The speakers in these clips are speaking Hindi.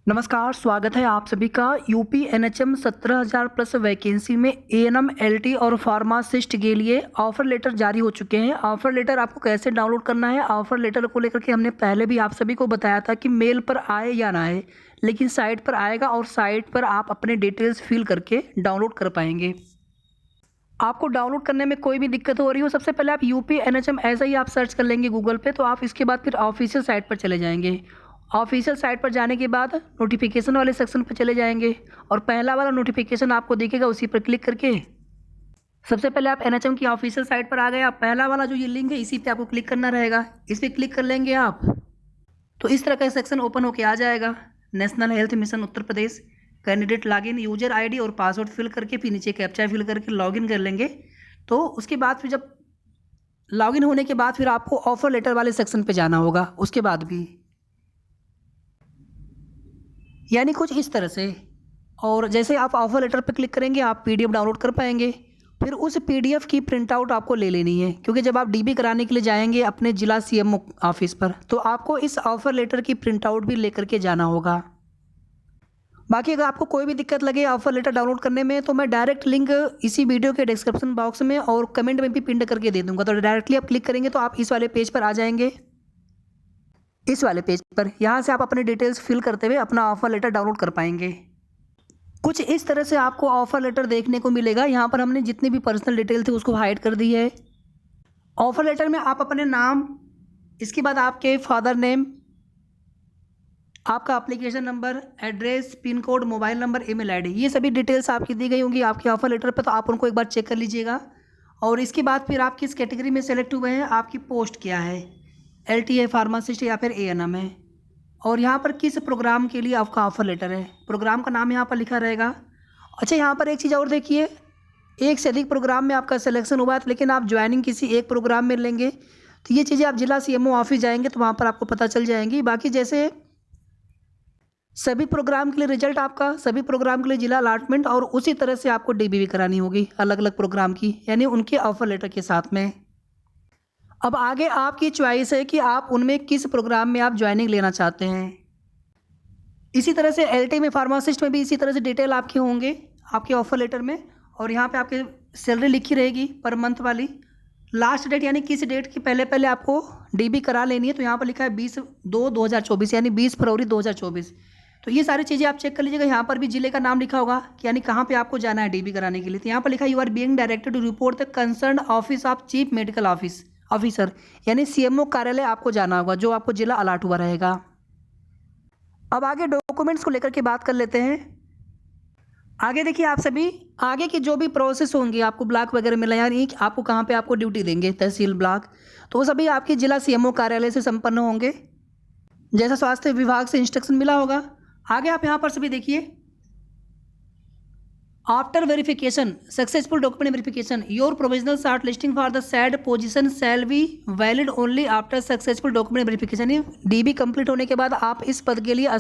नमस्कार, स्वागत है आप सभी का। यूपी एनएचएम 17,000 प्लस वैकेंसी में एएनएम, एलटी और फार्मासिस्ट के लिए ऑफर लेटर जारी हो चुके हैं। ऑफर लेटर आपको कैसे डाउनलोड करना है, ऑफर लेटर को लेकर के हमने पहले भी आप सभी को बताया था कि मेल पर आए या ना आए, लेकिन साइट पर आएगा और साइट पर आप अपने डिटेल्स फिल करके डाउनलोड कर पाएंगे। आपको डाउनलोड करने में कोई भी दिक्कत हो रही हो, सबसे पहले आप यूपी एनएचएम ऐसा ही आप सर्च कर लेंगे गूगल पे, तो आप इसके बाद फिर ऑफिशियल साइट पर चले जाएंगे। ऑफिशियल साइट पर जाने के बाद नोटिफिकेशन वाले सेक्शन पर चले जाएंगे और पहला वाला नोटिफिकेशन आपको दिखेगा, उसी पर क्लिक करके सबसे पहले आप एनएचएम की ऑफिशियल साइट पर आ गए। आप पहला वाला जो ये लिंक है इसी पे आपको क्लिक करना रहेगा। इस पर क्लिक कर लेंगे आप तो इस तरह का सेक्शन ओपन होके आ जाएगा। National health mission Uttar Pradesh, candidate login, user ID और पासवर्ड फिल करके फिर नीचे कैप्चा फिल करके लॉगिन कर लेंगे। तो उसके बाद फिर जब लॉगिन होने के बाद फिर आपको ऑफर लेटर वाले सेक्शन पे जाना होगा। उसके बाद भी यानी कुछ इस तरह से, और जैसे आप ऑफर लेटर पर क्लिक करेंगे आप पीडीएफ डाउनलोड कर पाएंगे। फिर उस पीडीएफ की प्रिंट आउट आपको ले लेनी है, क्योंकि जब आप डीबी कराने के लिए जाएंगे अपने जिला सीएमओ ऑफिस पर तो आपको इस ऑफर लेटर की प्रिंट आउट भी लेकर के जाना होगा। बाकी अगर आपको कोई भी दिक्कत लगे ऑफर लेटर डाउनलोड करने में तो मैं डायरेक्ट लिंक इसी वीडियो के डिस्क्रिप्शन बॉक्स में और कमेंट में भी पिन करके दे दूंगा। तो डायरेक्टली आप क्लिक करेंगे तो आप इस वाले पेज पर आ जाएंगे। इस वाले पेज पर यहाँ से आप अपने डिटेल्स फिल करते हुए अपना ऑफर लेटर डाउनलोड कर पाएंगे। कुछ इस तरह से आपको ऑफर लेटर देखने को मिलेगा। यहाँ पर हमने जितनी भी पर्सनल डिटेल थी उसको हाइड कर दी है। ऑफर लेटर में आप अपने नाम, इसके बाद आपके फादर नेम, आपका application number, address, pin code, mobile number, email ID, ये सभी डिटेल्स आपकी दी गई होंगी आपके ऑफर लेटर पर, तो आप उनको एक बार चेक कर लीजिएगा। और इसके बाद फिर आप किस कैटेगरी में सेलेक्ट हुए हैं, आपकी पोस्ट क्या है, एलटी है, फार्मासिस्ट या फिर एएनएम है, और यहाँ पर किस प्रोग्राम के लिए आपका ऑफर लेटर है, प्रोग्राम का नाम यहाँ पर लिखा रहेगा। अच्छा, यहाँ पर एक चीज़ और देखिए, एक से अधिक प्रोग्राम में आपका सिलेक्शन हुआ है लेकिन आप ज्वाइनिंग किसी एक प्रोग्राम में लेंगे तो ये चीज़ें आप जिला सीएमओ ऑफिस जाएंगे तो वहाँ पर आपको पता चल जाएंगी। बाकी जैसे सभी प्रोग्राम के लिए रिजल्ट आपका, सभी प्रोग्राम के लिए जिला अलॉटमेंट, और उसी तरह से आपको डीबी भी करानी होगी अलग अलग प्रोग्राम की, यानी उनके ऑफर लेटर के साथ में। अब आगे आपकी चॉइस है कि आप उनमें किस प्रोग्राम में आप ज्वाइनिंग लेना चाहते हैं। इसी तरह से एलटी में, फार्मासिस्ट में भी इसी तरह से डिटेल आपके होंगे आपके ऑफर लेटर में, और यहाँ पे आपके सैलरी लिखी रहेगी पर मंथ वाली। लास्ट डेट यानी किस डेट के पहले पहले आपको डीबी करा लेनी है, तो यहाँ पर लिखा है 20/2/2024 यानी 20 फरवरी 2024। तो ये सारी चीज़ें आप चेक कर लीजिएगा। यहाँ पर भी जिले का नाम लिखा होगा कि यानी कहाँ पे आपको जाना है डीबी कराने के लिए। तो यहाँ पर लिखा है you are being directed to report the concern office of chief medical officer, यानी सीएमओ कार्यालय आपको जाना होगा जो आपको जिला अलाट हुआ रहेगा। अब आगे डॉक्यूमेंट्स को लेकर के बात कर लेते हैं। आगे देखिए, आप सभी आगे की जो भी प्रोसेस होंगी, आपको ब्लॉक वगैरह मिला यानी आपको कहाँ पे आपको ड्यूटी देंगे, तहसील, ब्लॉक, तो वो सभी आपके जिला सीएमओ कार्यालय से संपन्न होंगे, जैसा स्वास्थ्य विभाग से इंस्ट्रक्शन मिला होगा। आगे आप यहाँ पर सभी देखिए, after verification successful document verification your provisional short listing for the sad position shall be valid only after successful document verification. DB complete होने के बाद आप इस पद के लिए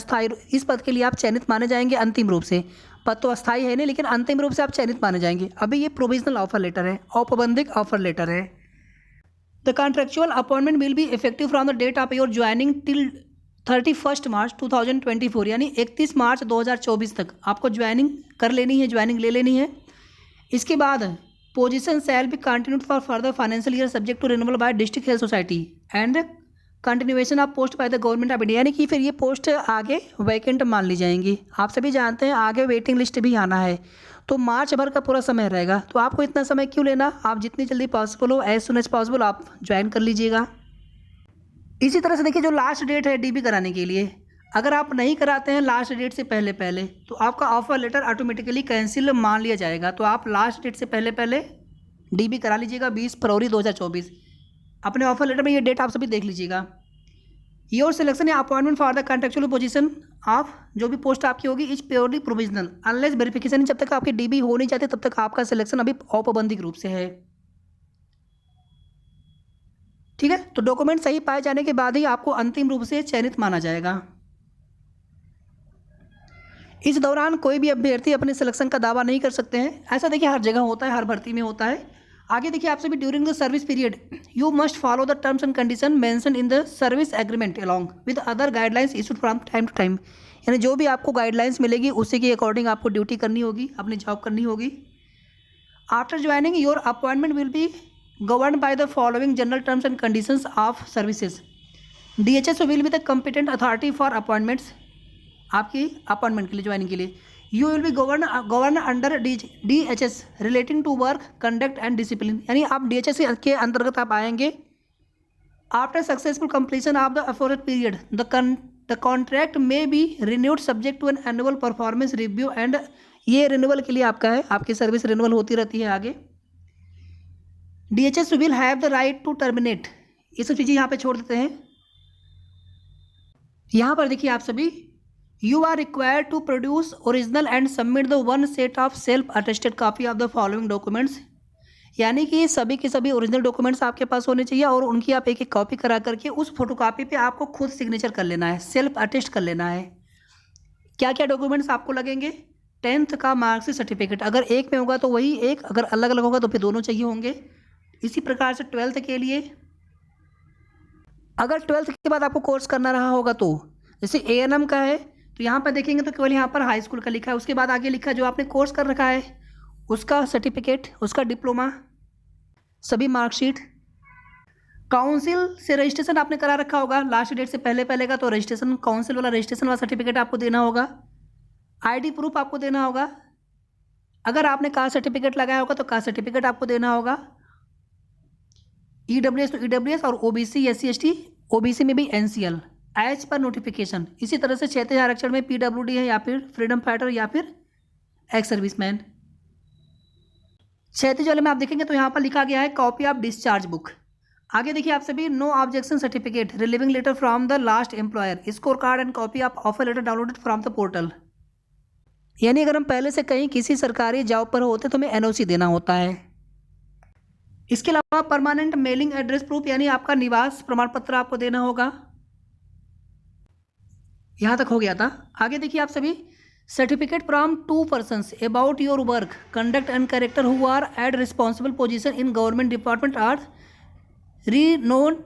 इस पद के लिए आप चयनित माने जाएंगे अंतिम रूप से। पद तो अस्थायी है नहीं, लेकिन अंतिम रूप से आप चयनित माने जाएंगे। अभी ये प्रोविजनल ऑफर लेटर है, औपबंधिक ऑफर लेटर है। The contractual appointment will be effective from the date of your joining till 31 March 2024, यानी 31 मार्च 2024 तक आपको ज्वाइनिंग कर लेनी है, ज्वाइनिंग ले लेनी है। इसके बाद position shall be continued for further financial year subject to renewal by district health society and continuation of post by the government of India, यानी कि फिर ये पोस्ट आगे वैकेंट मान ली जाएंगी। आप सभी जानते हैं आगे वेटिंग लिस्ट भी आना है, तो मार्च भर का पूरा समय रहेगा। तो आपको इतना समय क्यों लेना, आप जितनी जल्दी पॉसिबल हो, एज सुन एज पॉसिबल आप ज्वाइन कर लीजिएगा। इसी तरह से देखिए, जो लास्ट डेट है डीबी कराने के लिए, अगर आप नहीं कराते हैं लास्ट डेट से पहले पहले तो आपका ऑफर लेटर ऑटोमेटिकली कैंसिल मान लिया जाएगा। तो आप लास्ट डेट से पहले पहले डीबी करा लीजिएगा 20 फरवरी 2024। अपने ऑफर लेटर में ये डेट आप सभी देख लीजिएगा। योर सिलेक्शन या appointment for the contractual position of, जो भी पोस्ट आपकी होगी, is purely provisional unless verification. जब तक आपकी डीबी हो नहीं जाती तब तक आपका सिलेक्शन अभी औपबंधिक रूप से है। ठीक है, तो डॉक्यूमेंट सही पाए जाने के बाद ही आपको अंतिम रूप से चयनित माना जाएगा। इस दौरान कोई भी अभ्यर्थी अपने सिलेक्शन का दावा नहीं कर सकते हैं। ऐसा देखिए हर जगह होता है, हर भर्ती में होता है। आगे देखिए आप सभी, during the service period you must follow the terms and condition mention in the service agreement along with other guidelines issued from time to time. यानी जो भी आपको गाइडलाइंस मिलेगी उसी के अकॉर्डिंग आपको ड्यूटी करनी होगी, अपनी जॉब करनी होगी। After joining your appointment will be govern by the following general terms and conditions of services. DHS will be the competent authority for appointments, आपकी अपॉइंटमेंट के लिए, ज्वाइनिंग के लिए। You will be govern under DHS relating to work conduct and discipline. यानी आप DHS के अंतर्गत आप आएंगे। After successful completion of the afford period the contract may be renewed subject to an annual performance review and, ये रिन्यूअल के लिए आपका है, आपकी सर्विस रिन्यूअल होती रहती है आगे। DHS will have the right to terminate, ये सब चीज़ें यहाँ पे छोड़ देते हैं। यहाँ पर देखिए आप सभी, You are required to produce original and submit the one set of self-attested copy of the following documents। यानी कि सभी के सभी ओरिजिनल डॉक्यूमेंट्स आपके पास होने चाहिए और उनकी आप एक एक कॉपी करा करके उस फोटोकॉपी पे आपको खुद सिग्नेचर कर लेना है, सेल्फ अटेस्ट कर लेना है। क्या क्या डॉक्यूमेंट्स आपको लगेंगे? 10th का मार्कशीट सर्टिफिकेट, अगर एक में होगा तो वही एक, अगर अलग अलग होगा तो फिर दोनों चाहिए होंगे। इसी प्रकार से 12th के लिए, अगर 12th के बाद आपको कोर्स करना रहा होगा तो जैसे A&M का है तो यहाँ पर देखेंगे तो केवल यहाँ पर हाई स्कूल का लिखा है, उसके बाद आगे लिखा है जो आपने कोर्स कर रखा है उसका सर्टिफिकेट, उसका डिप्लोमा, सभी मार्कशीट। काउंसिल से रजिस्ट्रेशन आपने करा रखा होगा लास्ट डेट से पहले पहले का, तो रजिस्ट्रेशन, काउंसिल वाला रजिस्ट्रेशन वाला सर्टिफिकेट आपको देना होगा। ID प्रूफ आपको देना होगा। अगर आपने कास्ट सर्टिफिकेट लगाया होगा तो कास्ट सर्टिफिकेट आपको देना होगा। EWS तो EWS और OBC SC/ST, OBC में भी NCL एज पर नोटिफिकेशन। इसी तरह से क्षेत्रीय आरक्षण में PWD है या फिर फ्रीडम फाइटर या फिर एक्स सर्विसमैन। क्षेत्रीय वाले में आप देखेंगे तो यहाँ पर लिखा गया है कॉपी ऑफ डिस्चार्ज बुक। आगे देखिए आप सभी, no objection certificate, relieving letter from the last employer, score card and copy of offer letter downloaded from the portal. यानी अगर हम पहले से कहीं किसी सरकारी जॉब पर होते तो हमें NOC देना होता है। इसके अलावा परमानेंट मेलिंग एड्रेस प्रूफ, यानी आपका निवास प्रमाण पत्र आपको देना होगा। यहाँ तक हो गया था। आगे देखिए आप सभी, certificate from 2 persons about your work conduct and character who are at responsible position in government department or renowned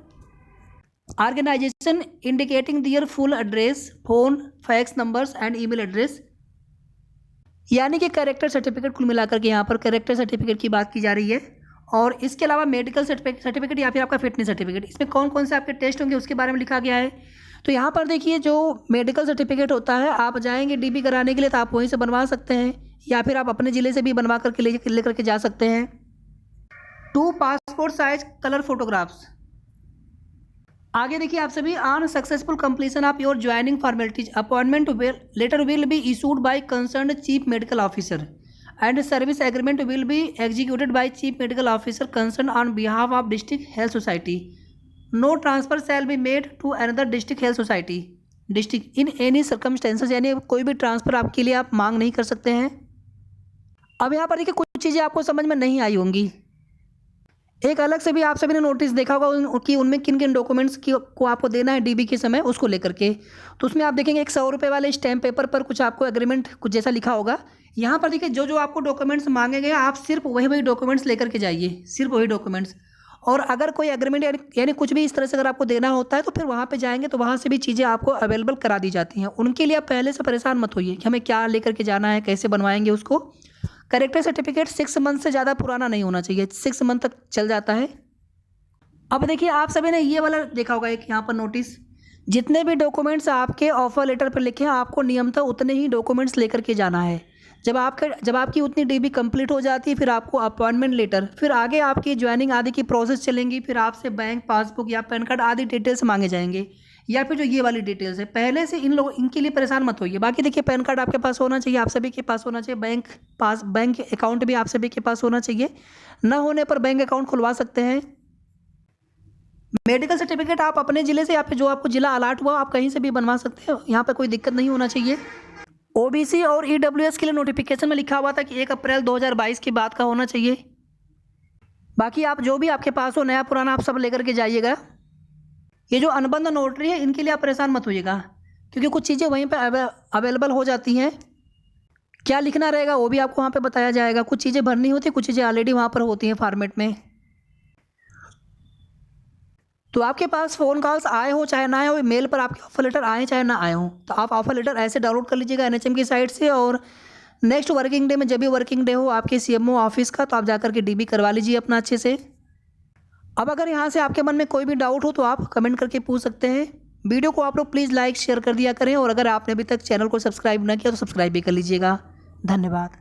organisation indicating their full address, phone, fax numbers and email address. यानी कि कैरेक्टर सर्टिफिकेट कुल मिलाकर के यहाँ पर कैरेक्टर सर्टिफिकेट की बात की जा रही है। और इसके अलावा मेडिकल सर्टिफिकेट या फिर आपका फिटनेस सर्टिफिकेट, इसमें कौन कौन से आपके टेस्ट होंगे उसके बारे में लिखा गया है। तो यहाँ पर देखिए, जो मेडिकल सर्टिफिकेट होता है, आप जाएंगे DB कराने के लिए तो आप वहीं से बनवा सकते हैं या फिर आप अपने ज़िले से भी बनवा करके ले करके जा सकते हैं। 2 पासपोर्ट साइज कलर फोटोग्राफ्स। आगे देखिए आप सभी, on successful completion of your joining formalities appointment letter will be issued by concerned chief medical officer and service agreement will be executed by chief medical officer concern on behalf of district health society. No transfer shall be made to another district health society district in any circumstances. यानी कोई भी ट्रांसफ़र आपके लिए आप मांग नहीं कर सकते हैं। अब यहाँ पर देखिए कुछ चीज़ें आपको समझ में नहीं आई होंगी। एक अलग से भी आप सभी ने नोटिस देखा होगा कि उनमें किन किन डॉक्यूमेंट्स को आपको देना है DB के समय, उसको लेकर के। तो उसमें आप देखेंगे एक 100 रुपये वाले स्टैम्प पेपर पर कुछ आपको एग्रीमेंट कुछ जैसा लिखा होगा। यहाँ पर देखिए जो जो आपको डॉक्यूमेंट्स मांगे गए आप सिर्फ वही डॉक्यूमेंट्स लेकर के जाइए, सिर्फ वही डॉक्यूमेंट्स। और अगर कोई एग्रीमेंट यानी कुछ भी इस तरह से अगर आपको देना होता है तो फिर वहाँ पे जाएंगे तो वहाँ से भी चीज़ें आपको अवेलेबल करा दी जाती हैं। उनके लिए आप पहले से परेशान मत होइए कि हमें क्या लेकर के जाना है, कैसे बनवाएंगे उसको। कैरेक्टर सर्टिफिकेट 6 मंथ से ज़्यादा पुराना नहीं होना चाहिए, 6 मंथ तक चल जाता है। अब देखिए आप सभी ने ये वाला देखा होगा एक यहाँ पर नोटिस, जितने भी डॉक्यूमेंट्स आपके ऑफर लेटर पर लिखे हैं आपको नियमतः उतने ही डॉक्यूमेंट्स लेकर के जाना है। जब आपकी उतनी DB कंप्लीट हो जाती है फिर आपको अपॉइंटमेंट लेटर, फिर आगे आपकी ज्वाइनिंग आदि की प्रोसेस चलेंगी। फिर आपसे बैंक पासबुक या पैन कार्ड आदि डिटेल्स मांगे जाएंगे, या फिर जो ये वाली डिटेल्स है पहले से इनके लिए परेशान मत होइए। बाकी देखिए पैन कार्ड आपके पास होना चाहिए, आप सभी के पास होना चाहिए। बैंक अकाउंट भी आप सभी के पास होना चाहिए, न होने पर बैंक अकाउंट खुलवा सकते हैं। मेडिकल सर्टिफिकेट आप अपने ज़िले से या फिर जो आपको ज़िला अलाट हुआ आप कहीं से भी बनवा सकते हो, यहाँ पर कोई दिक्कत नहीं होना चाहिए। OBC और EWS के लिए नोटिफिकेशन में लिखा हुआ था कि 1 अप्रैल 2022 की बात का होना चाहिए। बाकी आप जो भी आपके पास हो नया पुराना आप सब लेकर के जाइएगा। ये जो अनुबंध नोटरी है इनके लिए आप परेशान मत होइएगा, क्योंकि कुछ चीज़ें वहीं पर अवेलेबल हो जाती हैं। क्या लिखना रहेगा वो भी आपको वहाँ पे बताया जाएगा। कुछ चीज़ें भरनी होती है, कुछ चीज़ें ऑलरेडी वहाँ पर होती हैं फॉर्मेट में। तो आपके पास फ़ोन कॉल्स आए हो चाहे ना आए हो, मेल पर आपके ऑफ़र लेटर आए चाहे ना आए हों, तो आप ऑफ़र लेटर ऐसे डाउनलोड कर लीजिएगा एनएचएम की साइट से। और नेक्स्ट वर्किंग डे में, जब भी वर्किंग डे हो आपके सीएमओ ऑफिस का, तो आप जाकर के डीबी करवा लीजिए अपना अच्छे से। अब अगर यहाँ से आपके मन में कोई भी डाउट हो तो आप कमेंट करके पूछ सकते हैं। वीडियो को आप लोग प्लीज़ लाइक शेयर कर दिया करें, और अगर आपने अभी तक चैनल को सब्सक्राइब ना किया तो सब्सक्राइब भी कर लीजिएगा। धन्यवाद।